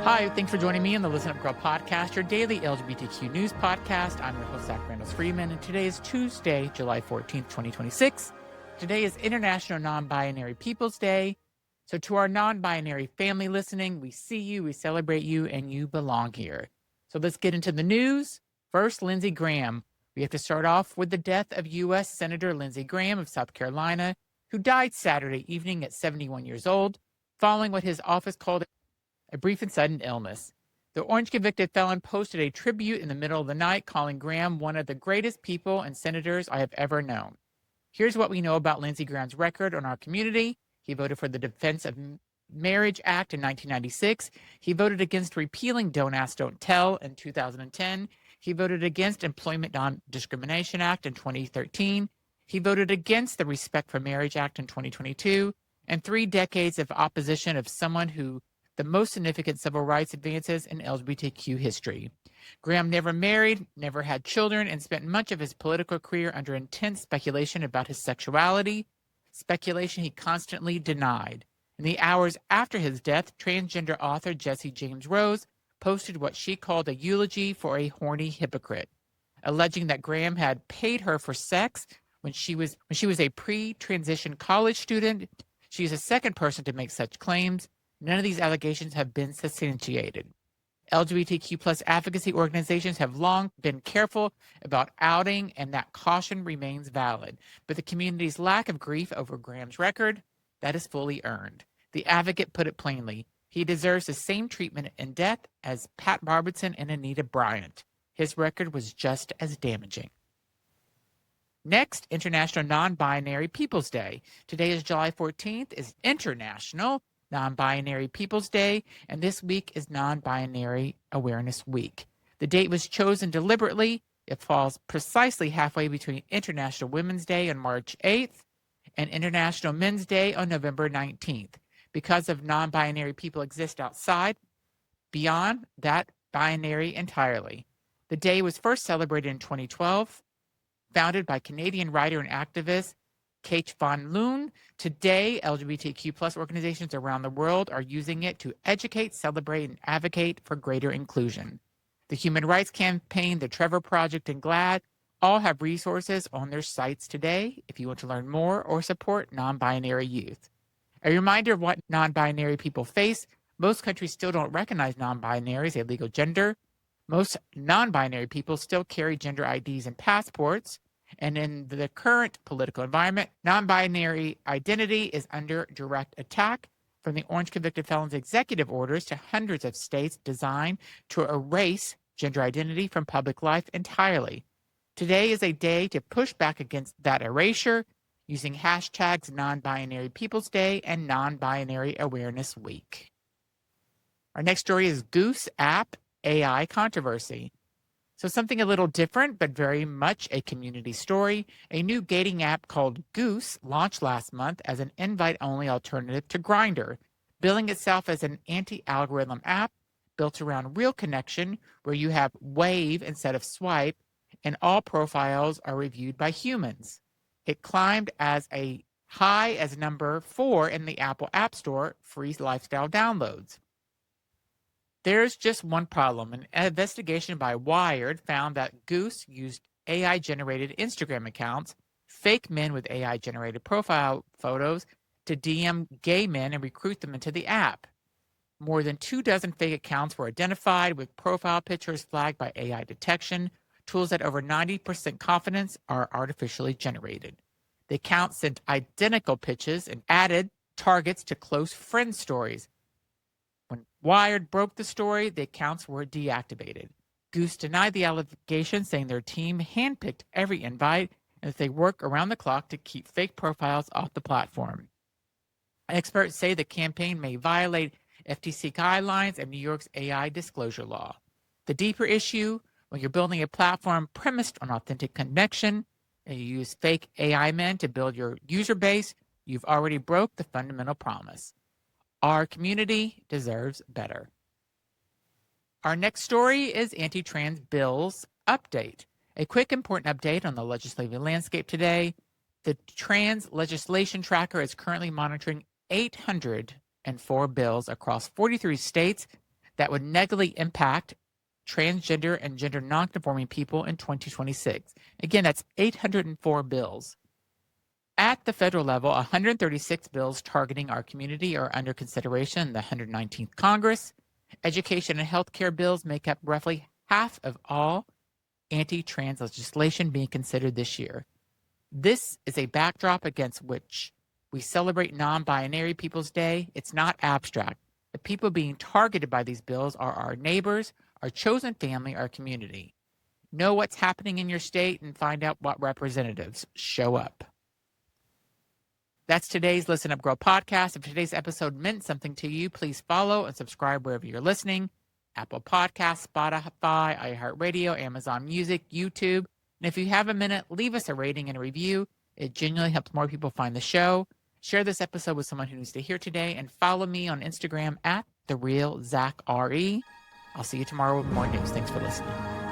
Hi, thanks for joining me on the Listen Up Girl podcast, your daily LGBTQ news podcast. I'm your host, Zach Randall-Freeman, and today is Tuesday, July 14th, 2026. Today is International Non-Binary Peoples Day. So to our non-binary family listening, we see you, we celebrate you, and you belong here. So let's get into the news. First, Lindsey Graham. We have to start off with the death of U.S. Senator Lindsey Graham of South Carolina, who died Saturday evening at 71 years old, following what his office called a brief and sudden illness. The orange-convicted felon posted a tribute in the middle of the night, calling Graham one of the greatest people and senators I have ever known. Here's what we know about Lindsey Graham's record on our community. He voted for the Defense of Marriage Act in 1996. He voted against repealing Don't Ask, Don't Tell in 2010. He voted against Employment Non-Discrimination Act in 2013. He voted against the Respect for Marriage Act in 2022. And 3 decades of opposition of someone who the most significant civil rights advances in LGBTQ history. Graham never married, never had children, and spent much of his political career under intense speculation about his sexuality, speculation he constantly denied. In the hours after his death, transgender author Jessie James Rose posted what she called a eulogy for a horny hypocrite, alleging that Graham had paid her for sex when she was a pre-transition college student. She is the second person to make such claims. None of these allegations have been substantiated. LGBTQ plus advocacy organizations have long been careful about outing, and that caution remains valid. But the community's lack of grief over Graham's record, that is fully earned. The advocate put it plainly. He deserves the same treatment in death as Pat Robertson and Anita Bryant. His record was just as damaging. Next, International Non-Binary Peoples Day. Today is July 14th, is International Non-Binary Peoples Day, and this week is Non-Binary Awareness Week. The date was chosen deliberately. It falls precisely halfway between International Women's Day on March 8th and International Men's Day on November 19th. Because of non-binary people exist outside, beyond that binary entirely. The day was first celebrated in 2012, founded by Canadian writer and activist Kate Von Loon. Today, LGBTQ plus organizations around the world are using it to educate, celebrate, and advocate for greater inclusion. The Human Rights Campaign, the Trevor Project, and GLAAD all have resources on their sites today if you want to learn more or support non-binary youth. A reminder of what non-binary people face. Most countries still don't recognize non-binary as a legal gender. Most non-binary people still carry gender IDs and passports. And in the current political environment, non-binary identity is under direct attack, from the orange convicted felon's executive orders to hundreds of states designed to erase gender identity from public life entirely. Today is a day to push back against that erasure using hashtags Non-Binary Peoples Day and Non-Binary Awareness Week. Our next story is Goose app AI controversy. So something a little different, but very much a community story. A new dating app called Goose launched last month as an invite-only alternative to Grindr, billing itself as an anti-algorithm app built around real connection where you have wave instead of swipe, and all profiles are reviewed by humans. It climbed as high as number 4 in the Apple App Store, free lifestyle downloads. There's just one problem. An investigation by Wired found that Goose used AI-generated Instagram accounts, fake men with AI-generated profile photos, to DM gay men and recruit them into the app. More than 24 fake accounts were identified, with profile pictures flagged by AI detection, tools at over 90% confidence are artificially generated. The accounts sent identical pitches and added targets to close friend stories. When Wired broke the story, the accounts were deactivated. Goose denied the allegation, saying their team handpicked every invite and that they work around the clock to keep fake profiles off the platform. Experts say the campaign may violate FTC guidelines and New York's AI disclosure law. The deeper issue, when you're building a platform premised on authentic connection and you use fake AI men to build your user base, you've already broke the fundamental promise. Our community deserves better. Our next story is anti-trans bills update. A quick important update on the legislative landscape today. The Trans Legislation Tracker is currently monitoring 804 bills across 43 states that would negatively impact transgender and gender nonconforming people in 2026. Again, that's 804 bills. At the federal level, 136 bills targeting our community are under consideration in the 119th Congress. Education and healthcare bills make up roughly half of all anti-trans legislation being considered this year. This is a backdrop against which we celebrate Non-Binary Peoples Day. It's not abstract. The people being targeted by these bills are our neighbors, our chosen family, our community. Know what's happening in your state and find out what representatives show up. That's today's Listen Up Girl podcast. If today's episode meant something to you, please follow and subscribe wherever you're listening. Apple Podcasts, Spotify, iHeartRadio, Amazon Music, YouTube. And if you have a minute, leave us a rating and a review. It genuinely helps more people find the show. Share this episode with someone who needs to hear today, and follow me on Instagram at TheRealZachRE. I'll see you tomorrow with more news. Thanks for listening.